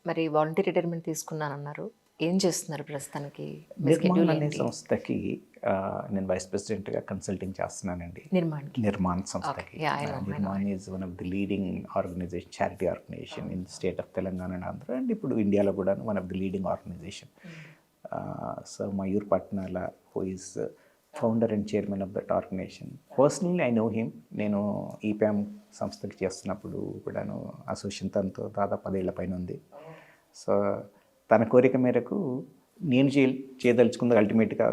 మరి volunteer retirement తీసుకున్నానన్నారు. ఏం చేస్తున్నారు ప్రస్తుతానికి? మీ నిర్మాణ్ స్కెడ్యూల్ అనే ఏంటి? సంస్థకి నేను వైస్ ప్రెసిడెంట్గా కన్సల్టింగ్ చేస్తున్నానండి. నిర్మాణ్కి. నిర్మాణ్ సంస్థకి. Okay. Yeah, I know. Nirman is one of the leading organization, charity organization in state of Telangana and Andhra, and ఇప్పుడు ఇండియాలో కూడా one of the leading organization. So Mayur Patnala who is founder and chairman of that organization. Personally I know him. నేను ఈప్యామ్ సంస్థకి చేస్తున్నప్పుడు కూడాను association తనతో దాదాపు 10 ఏళ్ల పైన ఉంది. సో తన కోరిక మేరకు నేను చేయదలుచుకుంది అల్టిమేట్గా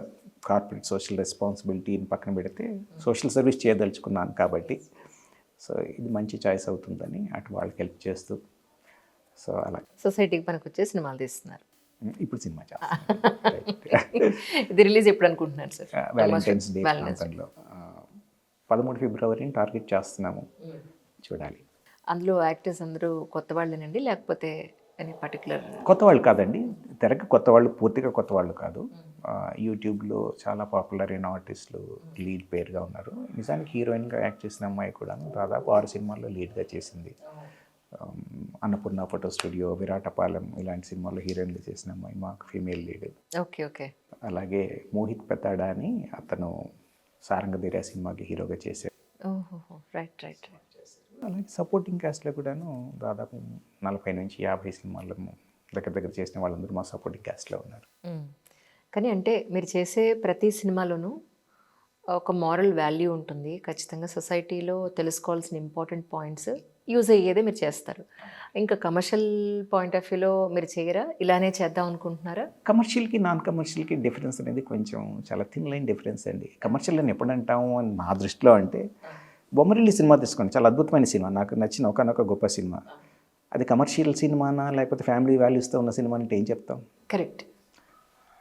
కార్పొరేట్ సోషల్ రెస్పాన్సిబిలిటీని పక్కన పెడితే సోషల్ సర్వీస్ చేయదలుచుకున్నాను కాబట్టి సో ఇది మంచి చాయిస్ అవుతుందని అటు వాళ్ళకి హెల్ప్ చేస్తూ సో అలా సొసైటీకి పనికి వచ్చే సినిమాలు తీస్తున్నారు. ఇప్పుడు సినిమా చేస్తాను. ఇది రిలీజ్ ఎప్పుడు అనుకుంటున్నారు సార్? వ్యాలంటైన్స్ డే ప్రాంతంలో 13 ఫిబ్రవరిని టార్గెట్ చేస్తున్నాము. చూడాలి. అందులో యాక్టర్స్ అందరూ కొత్త వాళ్ళేనండి, లేకపోతే ఎనీ పర్టికులర్? కొత్త వాళ్ళు కాదండి, తెరకి కొత్త వాళ్ళు, పూర్తిగా కొత్త వాళ్ళు కాదు. యూట్యూబ్లో చాలా పాపులర్ అయిన ఆర్టిస్టులు లీడ్ పేరుగా ఉన్నారు. నిజానికి హీరోయిన్గా యాక్ట్ చేసిన అమ్మాయి కూడా దాదాపు 6 సినిమాల్లో లీడ్గా చేసింది. అన్నపూర్ణ ఫోటో స్టూడియో, విరాటపాలెం ఇలాంటి సినిమాల్లో హీరోయిన్గా చేసిన అమ్మాయి మాకు ఫీమేల్ లీడ్. Okay okay. అలాగే మోహిత్ పెతాడా అని అతను సారంగధీర సినిమాకి హీరోగా చేశారు. ఓహో, రైట్ రైట్. అలాగే సపోర్టింగ్ క్యాస్ట్లో కూడాను దాదాపు 40 నుంచి 50 సినిమాల్లో దగ్గర చేసిన వాళ్ళందరూ మా సపోర్టింగ్ క్యాస్ట్లో ఉన్నారు. కానీ అంటే మీరు చేసే ప్రతి సినిమాలోనూ ఒక మారల్ వాల్యూ ఉంటుంది. ఖచ్చితంగా సొసైటీలో తెలుసుకోవాల్సిన ఇంపార్టెంట్ పాయింట్స్ యూజ్ అయ్యేదే మీరు చేస్తారు. ఇంకా కమర్షియల్ పాయింట్ ఆఫ్ వ్యూలో మీరు చేయరా? ఇలానే చేద్దాం అనుకుంటున్నారా? కమర్షియల్కి నాన్ కమర్షియల్కి డిఫరెన్స్ అనేది కొంచెం చాలా థిన్ లైన్ డిఫరెన్స్ అండి. కమర్షియల్ అని ఎప్పుడు అంటాము అని నా దృష్టిలో అంటే, బొమ్మరిల్లి సినిమా తీసుకోండి, చాలా అద్భుతమైన సినిమా, నాకు నచ్చిన ఒకనొక గొప్ప సినిమా. అది కమర్షియల్ సినిమానా లేకపోతే ఫ్యామిలీ వాల్యూస్తో ఉన్న సినిమా అంటే ఏం చెప్తాం? Correct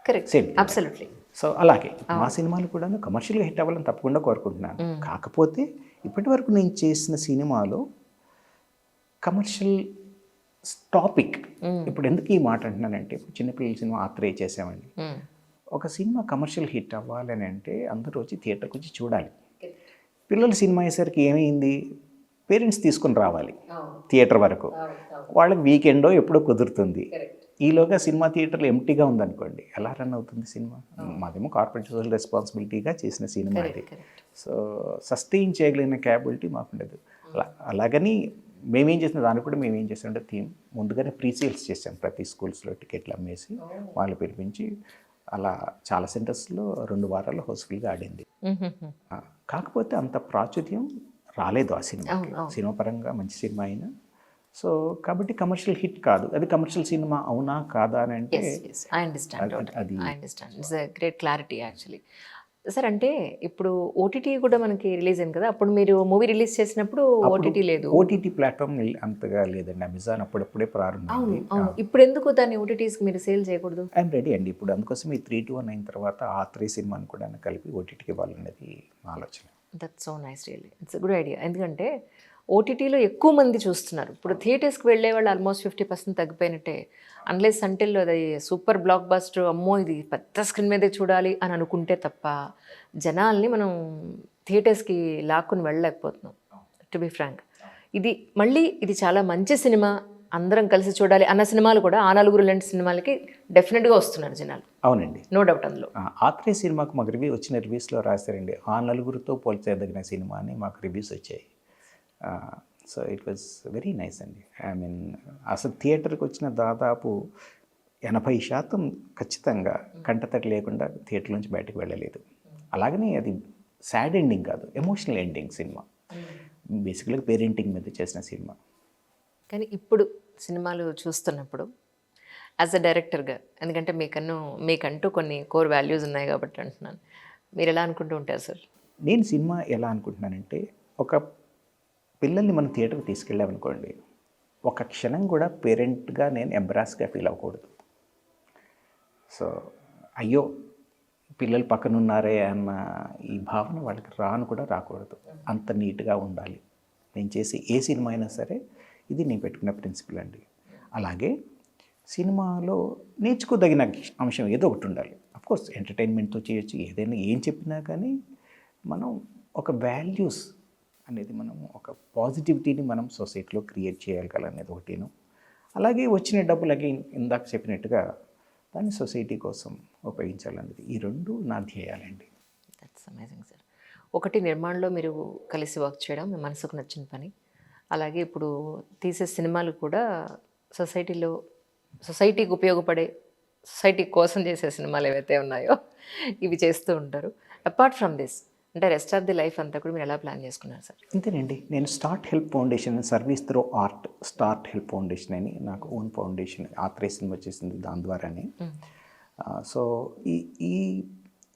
correct, same absolutely. So అలాగే మా సినిమాలు కూడా కమర్షియల్గా హిట్ అవ్వాలని తప్పకుండా కోరుకుంటున్నాను. కాకపోతే ఇప్పటి వరకు నేను చేసిన సినిమాలో కమర్షియల్ టాపిక్, ఇప్పుడు ఎందుకు ఈ మాట అంటున్నానంటే, ఇప్పుడు చిన్నపిల్లల సినిమా ఆత్రేయ చేసామండి. ఒక సినిమా కమర్షియల్ హిట్ అవ్వాలని అంటే అందరూ వచ్చి థియేటర్కి వచ్చి చూడాలి. పిల్లల సినిమా అయ్యేసరికి ఏమైంది, పేరెంట్స్ తీసుకుని రావాలి థియేటర్ వరకు. వాళ్ళకి వీకెండో ఎప్పుడో కుదురుతుంది. ఈలోగా సినిమా థియేటర్లు ఎంటీగా ఉందనుకోండి, ఎలా రన్ అవుతుంది సినిమా? మాదేమో కార్పొరేట్ సోషల్ రెస్పాన్సిబిలిటీగా చేసిన సినిమా అది. సో సస్టైన్ చేయగలిగిన క్యాపబిలిటీ మాకు ఉండదు. అలాగని మేమేం చేసిన దానికి కూడా మేమేం చేసామంటే థీమ్ ముందుగానే ప్రీసేల్స్ చేసాం. ప్రతి స్కూల్స్లో టికెట్లు అమ్మేసి వాళ్ళు పిలిపించి అలా చాలా సెంటర్స్లో 2 వారాల్లో హౌస్ఫుల్గా ఆడింది. కాకపోతే అంత ప్రాచుర్యం రాలేదు ఆ సినిమా. సినిమా పరంగా మంచి సినిమా అయినా. సో కాబట్టి కమర్షియల్ హిట్ కాదు. అది కమర్షియల్ సినిమా అవునా కాదా అని అంటే అది it's a great clarity actually. Sir అంటే ఇప్పుడు ఓటీటీ కూడా మనకి రిలీజ్ అయింది కదా, అప్పుడు మీరు మూవీ రిలీజ్ చేసినప్పుడు ఓటీటీ లేదు. ఓటీటీ ప్లాట్ఫామ్ అంతగా లేదండి. అమెజాన్ అప్పుడప్పుడే ప్రారంభమైంది. ఇప్పుడు ఎందుకు దాన్ని ఓటీటీస్కి మీరు సేల్ చేయకూడదు? ఐఎమ్ రెడీ అండి. ఇప్పుడు అందుకోసం ఈ 3-2-1 అయిన తర్వాత ఆ 3 సినిమాని కూడా కలిపి ఓటీటీకి ఇవ్వాలనేది మా ఆలోచన. That's so nice, really it's good idea. ఎందుకంటే ఓటీటీలో ఎక్కువ మంది చూస్తున్నారు. ఇప్పుడు థియేటర్స్కి వెళ్ళే వాళ్ళు ఆల్మోస్ట్ 50% తగ్గిపోయినట్టే. అన్లెస్ అంటిల్ అది సూపర్ బ్లాక్ బస్టర్, అమ్మో ఇది పెద్ద స్క్రీన్ మీదే చూడాలి అని అనుకుంటే తప్ప జనాల్ని మనం థియేటర్స్కి లాక్కుని వెళ్ళలేకపోతున్నాం, టు బి ఫ్రాంక్. ఇది చాలా మంచి సినిమా, అందరం కలిసి చూడాలి అన్న సినిమాలు కూడా ఆ నలుగురు లాంటి సినిమాలకి డెఫినెట్గా వస్తున్నారు జనాలు. అవునండి, నో డౌట్. అందులో ఆత్రేయ సినిమాకు మాకు వచ్చిన రివ్యూస్లో రాశారండి, ఆ నలుగురితో పోల్చేదగిన సినిమా అని మాకు రివ్యూస్ వచ్చాయి. So it was very nice అండి. ఐ మీన్ అసలు థియేటర్కి వచ్చిన దాదాపు 80% ఖచ్చితంగా కంటతడి లేకుండా థియేటర్ నుంచి బయటకు వెళ్ళలేదు. అలాగని అది సాడ్ ఎండింగ్ కాదు, ఎమోషనల్ ఎండింగ్ సినిమా. బేసిక్గా పేరెంటింగ్ మీద చేసిన సినిమా. కానీ ఇప్పుడు సినిమాలు చూస్తున్నప్పుడు యాజ్ అ డైరెక్టర్గా, ఎందుకంటే మీకంటూ కొన్ని కోర్ వాల్యూస్ ఉన్నాయి కాబట్టి అంటున్నాను, మీరు ఎలా అనుకుంటూ ఉంటారు సార్? నేను సినిమా ఎలా అనుకుంటున్నానంటే, ఒక పిల్లల్ని మనం థియేటర్కి తీసుకెళ్ళామనుకోండి, ఒక క్షణం కూడా పేరెంట్గా నేను ఎంబ్రాస్గా ఫీల్ అవ్వకూడదు. సో అయ్యో పిల్లలు పక్కన ఉన్నారే అన్న ఈ భావన వాళ్ళకి రాకూడదు. అంత నీట్గా ఉండాలి నేను చేసే ఏ సినిమా అయినా సరే. ఇది నేను పెట్టుకున్న ప్రిన్సిపల్ అండి. అలాగే సినిమాలో నేర్చుకోదగిన అంశం ఏదో ఒకటి ఉండాలి. అఫ్కోర్స్ ఎంటర్టైన్మెంట్తో చేయొచ్చు, ఏదైనా ఏం చెప్పినా కానీ మనం ఒక వాల్యూస్ అనేది, మనం ఒక పాజిటివిటీని మనం సొసైటీలో క్రియేట్ చేయగలనేది ఒకటిను. అలాగే వచ్చిన డబ్బులు అగైన్ ఇందాక చెప్పినట్టుగా దాన్ని సొసైటీ కోసం ఉపయోగించాలన్నది ఈ రెండు నా ధ్యేయాలండి. That's amazing sir. ఒకటి నిర్మాణంలో మీరు కలిసి వర్క్ చేయడం మీ మనసుకు నచ్చిన పని. అలాగే ఇప్పుడు తీసే సినిమాలు కూడా సొసైటీకి ఉపయోగపడే, సొసైటీ కోసం చేసే సినిమాలు ఏవైతే ఉన్నాయో ఇవి చేస్తూ ఉంటారు. అపార్ట్ ఫ్రమ్ దిస్ అంటే రెస్ట్ ఆఫ్ ది లైఫ్ అంతా కూడా మీరు ఎలా ప్లాన్ చేసుకున్నారు సార్? అంతేనండి. నేను start help foundation service through art start help foundation అని నాకు ఓన్ ఫౌండేషన్ ఆథరైజేషన్ వచ్చేసింది దాని ద్వారానే. సో ఈ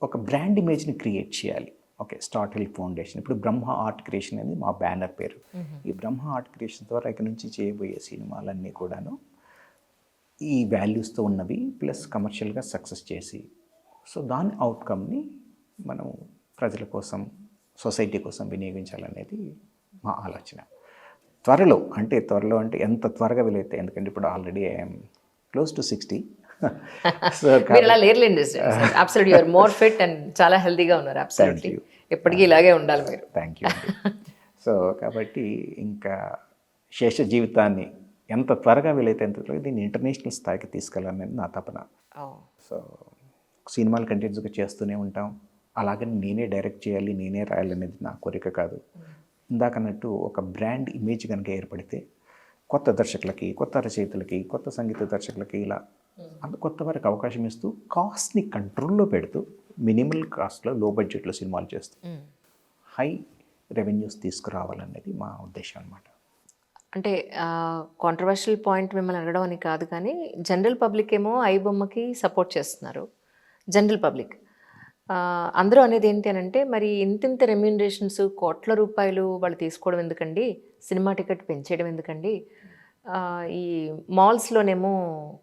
ఒక బ్రాండ్ ఇమేజ్ని క్రియేట్ చేయాలి. ఓకే, స్టార్ట్ హెల్ప్ ఫౌండేషన్ ఇప్పుడు బ్రహ్మ ఆర్ట్ క్రియేషన్ అనేది మా బ్యానర్ పేరు. ఈ బ్రహ్మ ఆర్ట్ క్రియేషన్ ద్వారా ఇక్కడ నుంచి చేయబోయే సినిమాలన్నీ కూడాను ఈ వాల్యూస్తో ఉన్నవి ప్లస్ కమర్షియల్గా సక్సెస్ చేసి సో దాని అవుట్కమ్ని మనం ప్రజల కోసం సొసైటీ కోసం వినియోగించాలనేది మా ఆలోచన. త్వరలో అంటే ఎంత త్వరగా వీలైతే, ఎందుకంటే ఇప్పుడు already I'm close to 60. So మీరు అలా లేర్లేండి sir. Absolutely you are more fit and చాలా హెల్తీగా ఉన్నారు. అబ్సల్యూట్లీ ఎప్పటికీ ఇలాగే ఉండాలి మీరు. Thank you. సో కాబట్టి ఇంకా శేష జీవితాన్ని ఎంత త్వరగా వీలైతే ఎంత త్వరగా దీన్ని ఇంటర్నేషనల్ స్థాయికి తీసుకెళ్ళాలనేది నా తపన. సో సినిమాలు కంటిన్యూస్గా చేస్తూనే ఉంటాం. అలాగని నేనే డైరెక్ట్ చేయాలి, నేనే రాయాలనేది నా కోరిక కాదు. ఇందాకన్నట్టు ఒక బ్రాండ్ ఇమేజ్ కనుక ఏర్పడితే కొత్త దర్శకులకి, కొత్త రచయితలకి, కొత్త సంగీత దర్శకులకి ఇలా కొత్త వారికి అవకాశం ఇస్తూ కాస్ట్ని కంట్రోల్లో పెడుతూ మినిమల్ కాస్ట్లో లో బడ్జెట్లో సినిమాలు చేస్తూ హై రెవెన్యూస్ తీసుకురావాలనేది మా ఉద్దేశం అన్నమాట. అంటే కాంట్రవర్షియల్ పాయింట్ మిమ్మల్ని అడగడం అని కాదు, కానీ జనరల్ పబ్లిక్ ఏమో ఐబొమ్మకి సపోర్ట్ చేస్తున్నారు. జనరల్ పబ్లిక్ అందరూ అనేది ఏంటి అని అంటే, మరి ఇంతింత రెమ్యూనరేషన్స్ కోట్ల రూపాయలు వాళ్ళు తీసుకోవడం ఎందుకండి, సినిమా టికెట్ పెంచేయడం ఎందుకండి, ఈ మాల్స్లోనేమో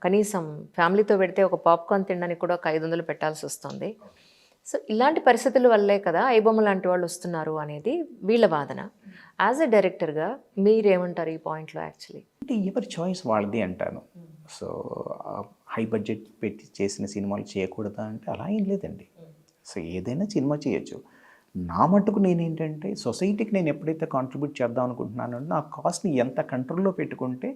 కనీసం ఫ్యామిలీతో పెడితే ఒక పాప్కార్న్ తినడానికి కూడా ఒక 500 పెట్టాల్సి వస్తుంది. సో ఇలాంటి పరిస్థితుల వల్లే కదా ఐబొమ్మ లాంటి వాళ్ళు వస్తున్నారు అనేది వీళ్ళ వాదన. యాజ్ ఎ డైరెక్టర్గా మీరేమంటారు ఈ పాయింట్లో? యాక్చువల్లీ అంటే ఎవరి చాయిస్ వాళ్ళది అంటాను. సో హై బడ్జెట్ పెట్టి చేసిన సినిమాలు చేయకూడదా అంటే అలా ఏం లేదండి. సో ఏదైనా సినిమా చేయొచ్చు. నా మట్టుకు నేనేంటంటే సొసైటీకి నేను ఎప్పుడైతే కాంట్రిబ్యూట్ చేద్దాం అనుకుంటున్నానో నా కాస్ట్ని ఎంత కంట్రోల్లో పెట్టుకుంటే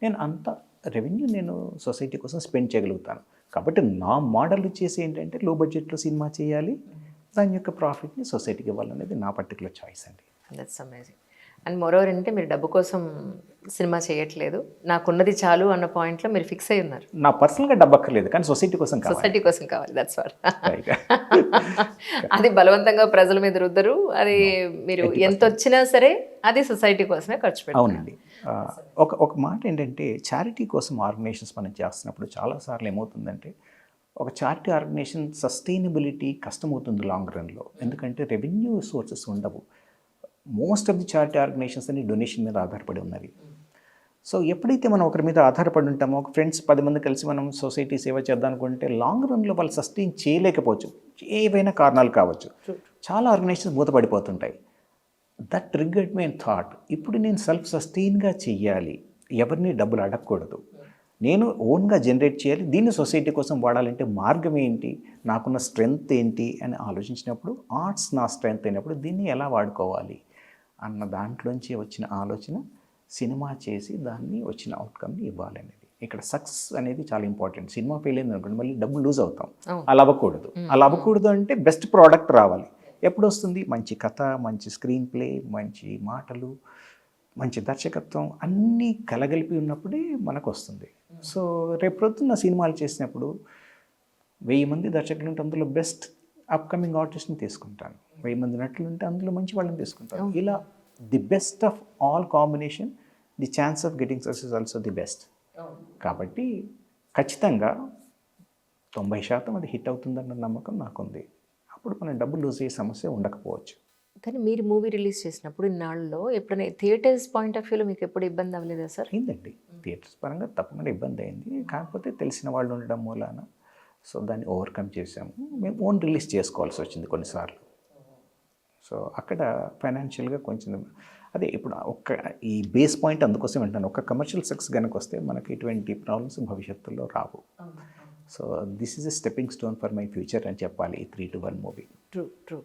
నేను అంత రెవెన్యూ నేను సొసైటీ కోసం స్పెండ్ చేయగలుగుతాను. కాబట్టి నా మోడల్ వచ్చేసి ఏంటంటే లో బడ్జెట్లో సినిమా చేయాలి, దాని యొక్క ప్రాఫిట్ని సొసైటీకి ఇవ్వాలనేది నా పర్టికులర్ చాయిస్ అండి. That's amazing. అండ్ మోరోవర్ అంటే మీరు డబ్బు కోసం సినిమా చేయట్లేదు, నాకున్నది చాలు అన్న పాయింట్లో మీరు ఫిక్స్ అయి ఉన్నారు. నా పర్సనల్గా డబ్బు అక్కర్లేదు, కానీ సొసైటీ కోసం కావాలి. సొసైటీ కోసం కావాలి. That's what. అది బలవంతంగా ప్రజల మీద రుద్దరు. అది మీరు ఎంత వచ్చినా సరే అది సొసైటీ కోసమే ఖర్చు పెట్టాలి. అవునండి. ఒక మాట ఏంటంటే చారిటీ కోసం ఆర్గనైజేషన్స్ మనం చేస్తున్నప్పుడు చాలాసార్లు ఏమవుతుందంటే ఒక చారిటీ ఆర్గనైజేషన్ సస్టైనబిలిటీ కష్టమవుతుంది లాంగ్ రన్లో. ఎందుకంటే రెవెన్యూ సోర్సెస్ ఉండవు. Most of the charity organisations అన్ని డొనేషన్ మీద ఆధారపడి ఉన్నవి. సో ఎప్పుడైతే మనం ఒకరి మీద ఆధారపడి ఉంటామో, ఒక ఫ్రెండ్స్ 10 మంది కలిసి మనం సొసైటీ సేవ చేద్దాం అనుకుంటే లాంగ్ రన్లో వాళ్ళు సస్టైన్ చేయలేకపోవచ్చు. ఏవైనా కారణాలు కావచ్చు. చాలా ఆర్గనైజేషన్స్ మూతపడిపోతుంటాయి. దట్ ట్రిగ్గర్డ్ మీ థాట్, ఇప్పుడు నేను సెల్ఫ్ సస్టైన్గా చెయ్యాలి, ఎవరిని డబ్బులు అడగకూడదు, నేను ఓన్గా జనరేట్ చేయాలి, దీన్ని సొసైటీ కోసం వాడాలంటే మార్గం ఏంటి, నాకున్న స్ట్రెంగ్త్ ఏంటి అని ఆలోచించినప్పుడు ఆర్ట్స్ నా స్ట్రెంగ్త్ అయినప్పుడు దీన్ని ఎలా వాడుకోవాలి అన్న దాంట్లోంచి వచ్చిన ఆలోచన సినిమా చేసి దాన్ని వచ్చిన అవుట్కమ్ని ఇవ్వాలనేది. ఇక్కడ సక్సెస్ అనేది చాలా ఇంపార్టెంట్. సినిమా ఫెయిల్ అయింది అనుకోండి మళ్ళీ డబ్బులు లూజ్ అవుతాం. అలా అవ్వకూడదు. అలా అవ్వకూడదు అంటే బెస్ట్ ప్రోడక్ట్ రావాలి. ఎప్పుడు వస్తుంది? మంచి కథ, మంచి స్క్రీన్ ప్లే, మంచి మాటలు, మంచి దర్శకత్వం అన్నీ కలగలిపి ఉన్నప్పుడే మనకు వస్తుంది. సో రేపు ప్రొద్దున్న సినిమాలు చేసినప్పుడు 1000 మంది దర్శకులు ఉంటే అందులో బెస్ట్ అప్కమింగ్ ఆర్టిస్ట్ని తీసుకుంటాను, 1000 మంది నటులు ఉంటే అందులో మంచి వాళ్ళని తీసుకుంటాను. ఇలా the best of all combination, the chance of getting success also the best. కాబట్టి ఖచ్చితంగా 90% అది హిట్ అవుతుందన్న నమ్మకం నాకుంది. అప్పుడు మనం డబ్బులు లూజ్ అయ్యే సమస్య ఉండకపోవచ్చు. కానీ మీరు మూవీ రిలీజ్ చేసినప్పుడు ఇన్నాళ్ళలో ఎప్పుడైనా థియేటర్స్ పాయింట్ ఆఫ్ వ్యూలో మీకు ఎప్పుడు ఇబ్బంది అవ్వలేదా సార్? అయిందండి. థియేటర్స్ పరంగా తప్పకుండా ఇబ్బంది అయింది. కాకపోతే తెలిసిన వాళ్ళు ఉండడం మూలాన సో దాన్ని ఓవర్కమ్ చేసాము. మేము ఓన్ రిలీజ్ చేసుకోవాల్సి వచ్చింది కొన్నిసార్లు. సో అక్కడ ఫైనాన్షియల్గా కొంచెం అదే ఇప్పుడు ఈ బేస్ పాయింట్ అందుకోసం అంటాను, ఒక కమర్షియల్ సక్సెస్ కనుక వస్తే మనకి ఇటువంటి ప్రాబ్లమ్స్ భవిష్యత్తులో రావు. So this is a stepping stone for my future అని చెప్పాలి ఈ 3-1 మూవీ. ట్రూ.